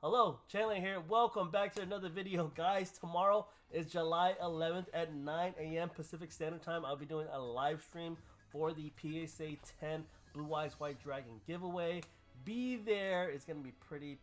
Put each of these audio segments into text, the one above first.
Hello, Chandler here. Welcome back to another video, guys. Tomorrow is July 11th at 9 a.m. Pacific Standard Time. I'll be doing a live stream for the PSA 10 Blue Eyes White Dragon giveaway. Be there. It's gonna be pretty.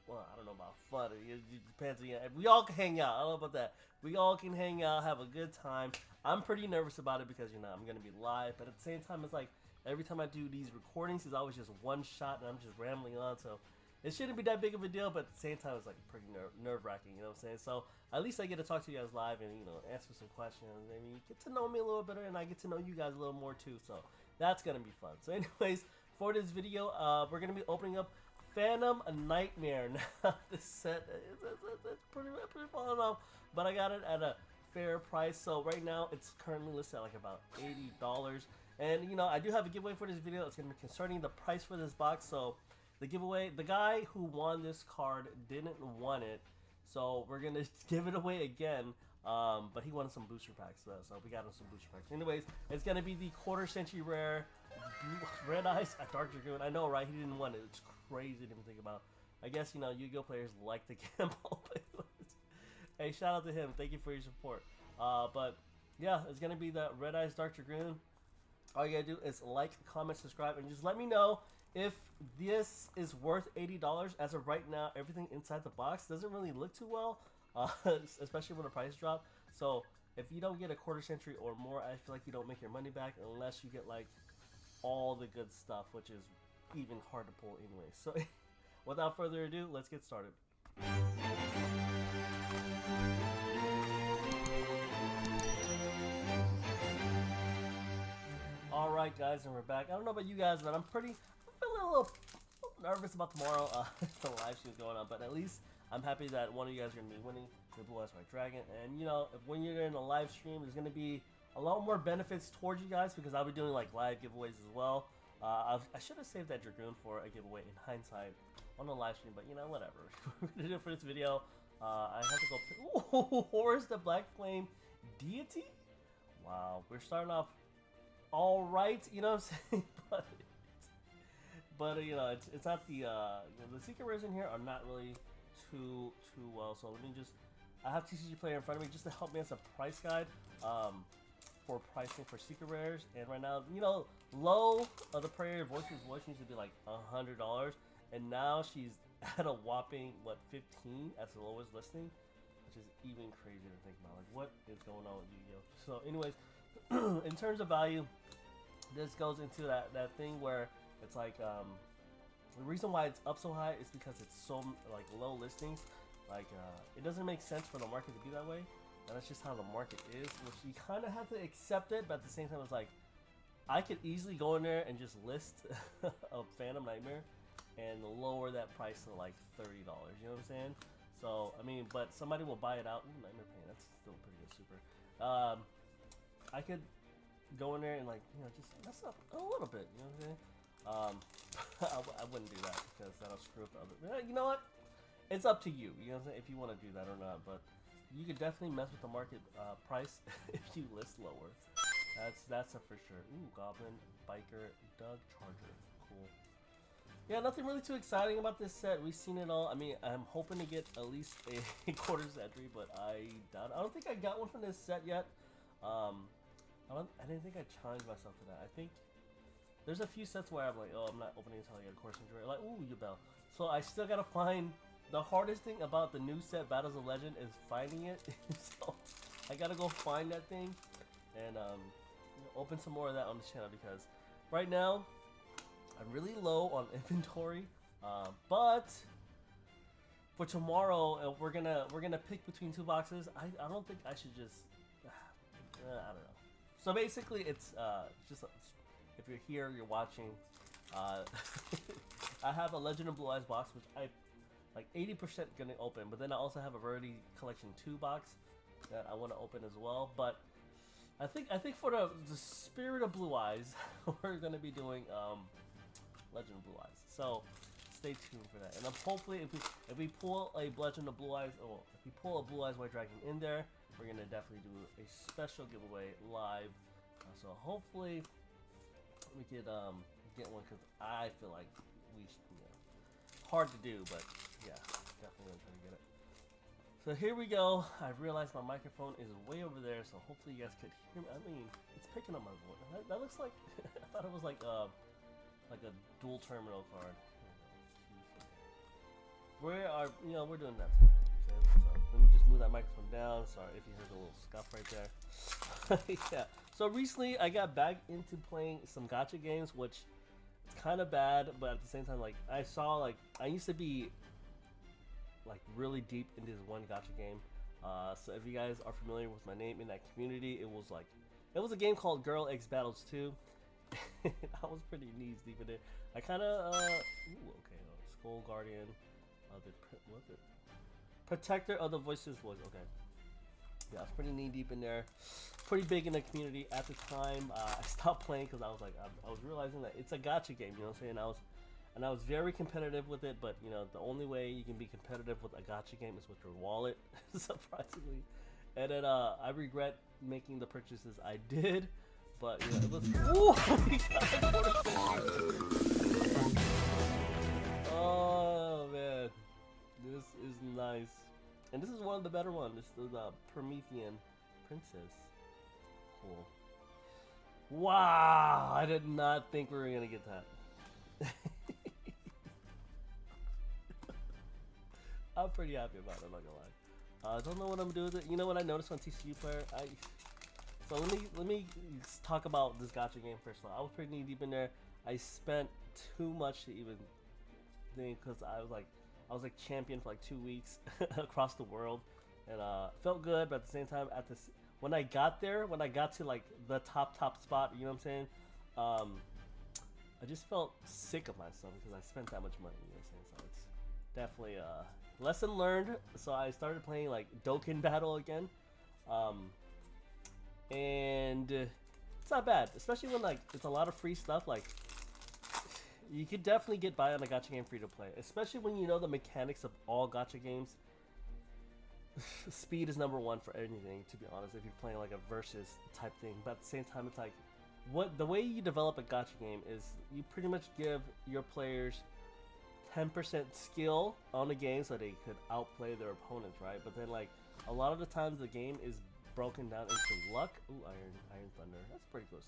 Well, I don't know about fun. It depends. We all can hang out. I don't know about that. We all can hang out, have a good time. I'm pretty nervous about it because I'm gonna be live, but at the same time, it's like every time I do these recordings, it's always just one shot, and I'm just rambling on. So it shouldn't be that big of a deal, but at the same time, it's like pretty nerve-wracking, you know what I'm saying? So at least I get to talk to you guys live and, answer some questions. I mean, you get to know me a little better, and I get to know you guys a little more too, so that's going to be fun. So anyways, for this video, we're going to be opening up Phantom Nightmare. Now, this set, it's pretty falling off, but I got it at a fair price. So right now, it's currently listed at like about $80. And, I do have a giveaway for this video. It's going to be concerning the price for this box, so the giveaway, the guy who won this card didn't want it, so we're gonna give it away again. But he wanted some booster packs, so we got him some booster packs. Anyways, it's gonna be the quarter century rare Red Eyes at Dark Dragoon. I know, right? He didn't want it. It's crazy to even think about. I guess Yu-Gi-Oh players like to gamble. Hey, shout out to him. Thank you for your support. But yeah, it's gonna be the Red Eyes Dark Dragoon. All you gotta do is like, comment, subscribe, and just let me know if this is worth $80. As of right now, everything inside the box doesn't really look too well, especially when the price drop. So if you don't get a quarter century or more, I feel like you don't make your money back unless you get like all the good stuff, which is even hard to pull anyway. So without further ado, let's get started. Alright guys, and we're back. I don't know about you guys, but I'm feeling a little nervous about tomorrow. The live stream is going on, but at least I'm happy that one of you guys are going to be winning the Blue Eyes White Dragon. And if when you're in a live stream, there's going to be a lot more benefits towards you guys because I'll be doing like live giveaways as well. I should have saved that Dragoon for a giveaway in hindsight on the live stream, but whatever. We're going to do it for this video. I have to go. Ooh, Horus the Black Flame Deity? Wow, we're starting off all right, you know what I'm saying? but it's not the secret rares in here are not really too well. So let me I have TCG Player in front of me just to help me as a price guide for pricing for secret rares. And right now, low of the prayer voice used to be like $100, and now she's at a whopping 15 as the lowest listing, which is even crazier to think about. Like, what is going on with Yu-Gi-Oh? So anyways, in terms of value, this goes into that thing where it's like the reason why it's up so high is because it's so like low listings. Like it doesn't make sense for the market to be that way, and that's just how the market is, which you kind of have to accept it. But at the same time, it's like I could easily go in there and just list a Phantom Nightmare and lower that price to like $30. You know what I'm saying? So I mean, but somebody will buy it out. Ooh, Nightmare Pain, that's still pretty good. Super. I could go in there and like just mess up a little bit. You know what I'm saying? I wouldn't do that because that'll screw up the other. You know what? It's up to you. You know what I'm saying? If you want to do that or not, but you could definitely mess with the market price if you list lower. That's a for sure. Ooh, Goblin, Biker, Doug, Charger. Cool. Yeah, nothing really too exciting about this set. We've seen it all. I mean, I'm hoping to get at least a quarter century, but I doubt it. I don't think I got one from this set yet. I didn't think I challenged myself to that. I think there's a few sets where I'm like, oh, I'm not opening until I get a quarter century. Like, ooh, Yubel. So I still gotta find. The hardest thing about the new set, Battles of Legend, is finding it. So I gotta go find that thing and open some more of that on the channel because right now I'm really low on inventory. But for tomorrow, we're gonna pick between two boxes. I don't think I should just. I don't know. So basically, it's just if you're here, you're watching. I have a Legend of Blue Eyes box, which I like 80% gonna open, but then I also have a Rarity Collection 2 box that I want to open as well. But I think for the spirit of Blue Eyes, we're gonna be doing Legend of Blue Eyes. So stay tuned for that. And hopefully, if we pull a Legend of Blue Eyes, or if we pull a Blue Eyes White Dragon in there, we're gonna definitely do a special giveaway live. So hopefully we could get one because I feel like we should. Hard to do, but yeah, So here we go. I realized my microphone is way over there, so hopefully you guys could hear me. I mean, it's picking up my voice. That looks like I thought it was like a dual terminal card. We're doing that. So let me just move that microphone down. Sorry if you heard the little scuff right there. Yeah. So recently I got back into playing some gacha games, which is kind of bad, but at the same time, like I used to be like really deep into this one gacha game. So if you guys are familiar with my name in that community, it was a game called Girl X Battles 2. I was pretty knees deep in it. I kind of Skull Guardian of the what's it? Protector of the Voiceless Voice. Okay, yeah, I was pretty knee deep in there. Pretty big in the community at the time. I stopped playing because I was like, I was realizing that it's a gacha game. You know what I'm saying? I was very competitive with it, but you know the only way you can be competitive with a gacha game is with your wallet, surprisingly. And then I regret making the purchases I did, but you know, it was. Oh man, this is nice, and this is one of the better ones. This is the Promethean Princess. Cool. Wow, I did not think we were gonna get that. I'm pretty happy about it, I'm not gonna lie. I don't know what I'm doing with it. You know what I noticed on TCG Player? So let me talk about this gacha game first. I was pretty knee deep in there. I spent too much to even think because I was like champion for like 2 weeks across the world, and felt good. But at the same time, when I got to like the top spot, you know what I'm saying? I just felt sick of myself because I spent that much money. You know what I'm saying? So it's definitely lesson learned. So I started playing like Dokkan Battle again, and it's not bad, especially when like it's a lot of free stuff. Like you could definitely get by on a gacha game free to play, especially when you know the mechanics of all gacha games. Speed is number one for anything, to be honest, if you're playing like a versus type thing. But at the same time, it's like the way you develop a gacha game is you pretty much give your players 10% skill on the game so they could outplay their opponents, right? But then like a lot of the times the game is broken down into luck. Ooh, Iron Thunder. That's pretty close.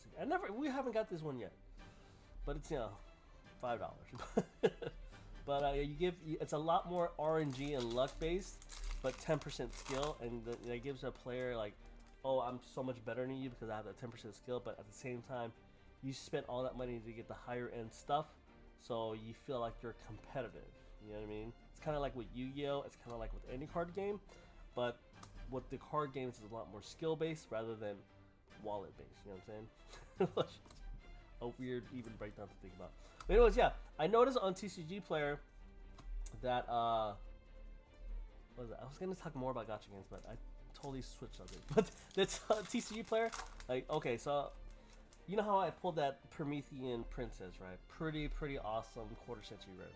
We haven't got this one yet, but it's $5. But it's a lot more RNG and luck based, but 10% skill, and that gives a player like, oh, I'm so much better than you because I have that 10% skill. But at the same time, you spent all that money to get the higher end stuff, so you feel like you're competitive. You know what I mean? It's kind of like with Yu-Gi-Oh! It's kind of like with any card game, but with the card games is a lot more skill based rather than wallet based. You know what I'm saying? A weird even breakdown to think about. But anyways, yeah, I noticed on TCG Player that what was it? I was gonna talk more about gacha games, but I totally switched on it. But that's TCG Player. Like, okay, so you know how I pulled that Promethean Princess, right? Pretty awesome quarter century rare.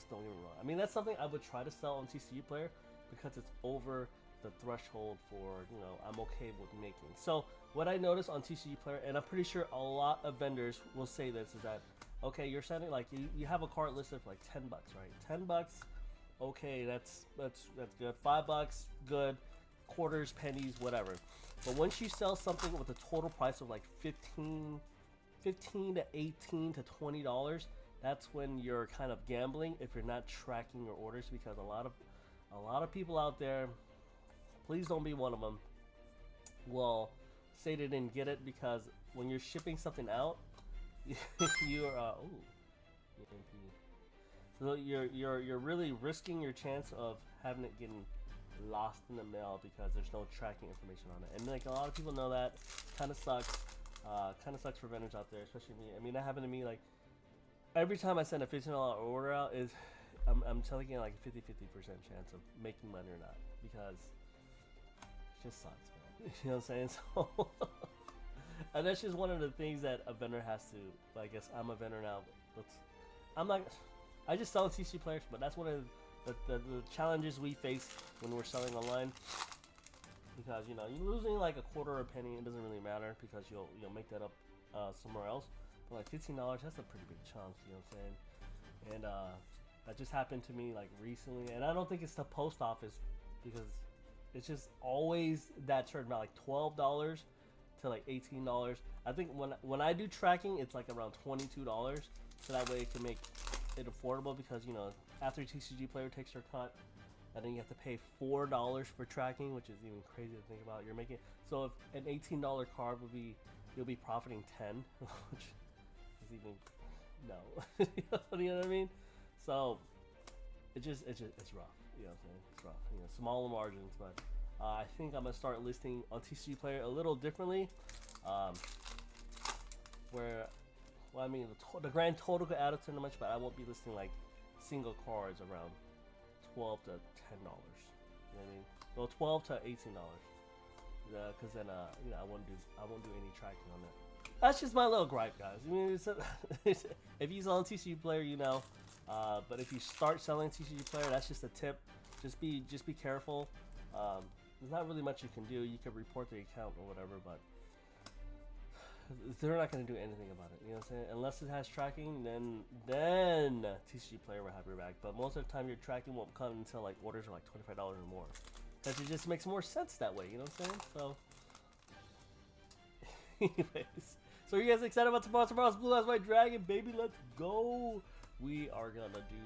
Don't get me wrong. I mean, that's something I would try to sell on TCG Player because it's over the threshold for, you know, I'm okay with making. So what I noticed on TCG Player, and I'm pretty sure a lot of vendors will say this, is that okay, you're sending like you have a cart listed for like $10, right? $10. Okay, that's good. $5, good. Quarters, pennies, whatever. But once you sell something with a total price of like $15 to $18 to $20, that's when you're kind of gambling if you're not tracking your orders, because a lot of people out there, please don't be one of them, will say they didn't get it because when you're shipping something out, you're so you're really risking your chance of having it getting lost in the mail because there's no tracking information on it. And like a lot of people know that. Kind of sucks. Kind of sucks for vendors out there, especially me. I mean, that happened to me like every time I send a $15 order out, is I'm telling you like a 50% chance of making money or not, because it just sucks, man. You know what I'm saying? So and that's just one of the things that a vendor has to, I guess I'm a vendor now. I just sell TCG Players, but that's one of the challenges we face when we're selling online, because you know, you're losing like a quarter or a penny, it doesn't really matter because you'll make that up somewhere else. But like $15, that's a pretty big chunk, you know what I'm saying? And that just happened to me like recently, and I don't think it's the post office, because it's just always that certain amount, like $12 to like $18. I think when I do tracking, it's like around $22, so that way it can make it affordable, because you know after a TCG player takes their cut, and then you have to pay $4 for tracking, which is even crazy to think about. You're making, so if an $18 card would be, you'll be profiting 10, which is even no. You know what I mean? So it's rough. You know what I'm saying? It's rough. You know, smaller margins, but I think I'm gonna start listing on TCG Player a little differently. Where, well, I mean, the grand total could add up to much, but I won't be listing like single cards around $12 to $10. You know what I mean? Well, $12 to $18. Because then you know, I won't do any tracking on that. That's just my little gripe, guys. I mean, if you sell on TCG Player, you know. But if you start selling TCG Player, that's just a tip. Just be careful. There's not really much you can do. You can report the account or whatever, but they're not going to do anything about it. You know what I'm saying? Unless it has tracking, then TCG Player will have your back. But most of the time, your tracking won't come until like orders are like $25 or more. Because it just makes more sense that way. You know what I'm saying? So, anyways, so are you guys excited about tomorrow's Blue Eyes White Dragon, baby? Let's go. We are gonna do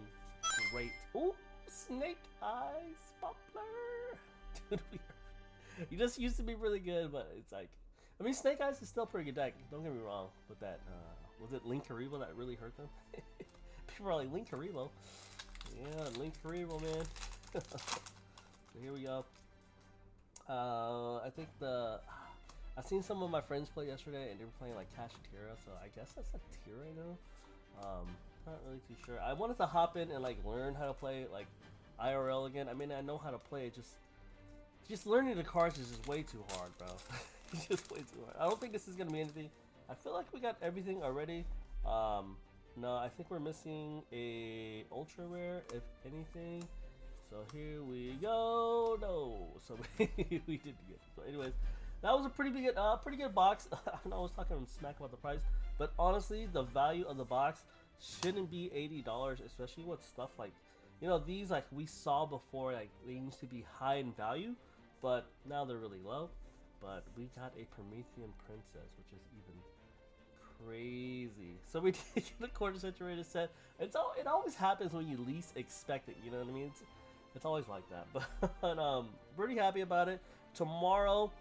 great. Ooh, Snake Eyes Poplar. Dude, he just used to be really good, but it's like, I mean, Snake Eyes is still a pretty good deck. Don't get me wrong, but that was it Linkaribo that really hurt them? People are like, Linkaribo. Yeah, Linkaribo, man. So here we go. I think I've seen some of my friends play yesterday, and they were playing like Kashatira, so I guess that's a tier right now. Not really too sure. I wanted to hop in and like learn how to play like IRL again. I mean, I know how to play it, just learning the cards is just way too hard, bro. It's just way too hard. I don't think this is gonna be anything. I feel like we got everything already. No, I think we're missing a ultra rare, if anything. So here we go. No, so we did good. So anyways, that was a pretty good box. I know I was talking smack about the price, but honestly, the value of the box shouldn't be $80, especially with stuff like, you know, these like we saw before, like they used to be high in value, but now they're really low. But we got a Promethean Princess, which is even crazy. So we did get a quarter saturated set. It always happens when you least expect it. You know what I mean? It's always like that. But pretty happy about it. Tomorrow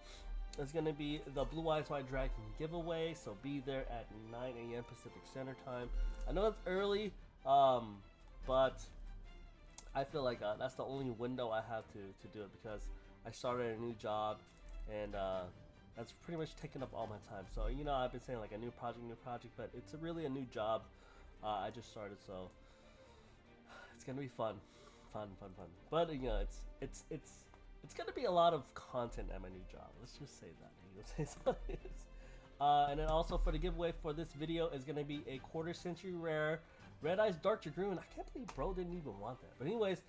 is gonna be the Blue Eyes White Dragon giveaway. So be there at 9 a.m. Pacific Standard Time. I know it's early, but I feel like that's the only window I have to do it, because I started a new job, and that's pretty much taken up all my time. So, you know, I've been saying like a new project, but it's really a new job. I just started, so it's gonna be fun. But you know, it's gonna be a lot of content at my new job. Let's just say that. And then also for the giveaway for this video is gonna be a quarter century rare Red Eyes Dark Dragoon. I can't believe bro didn't even want that. But anyways,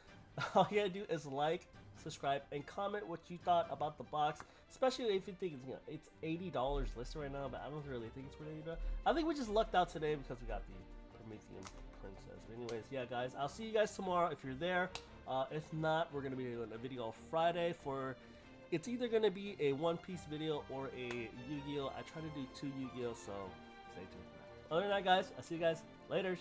all you gotta do is like, subscribe, and comment what you thought about the box. Especially if you think it's, you know, it's $80 listed right now, but I don't really think it's worth $80. I think we just lucked out today because we got the Promethean Princess. But anyways, yeah, guys, I'll see you guys tomorrow if you're there. If not, we're gonna be doing a video Friday for. It's either gonna be a One Piece video or a Yu-Gi-Oh. I try to do 2 Yu-Gi-Oh, so stay tuned for that. Other than that, guys, I'll see you guys later.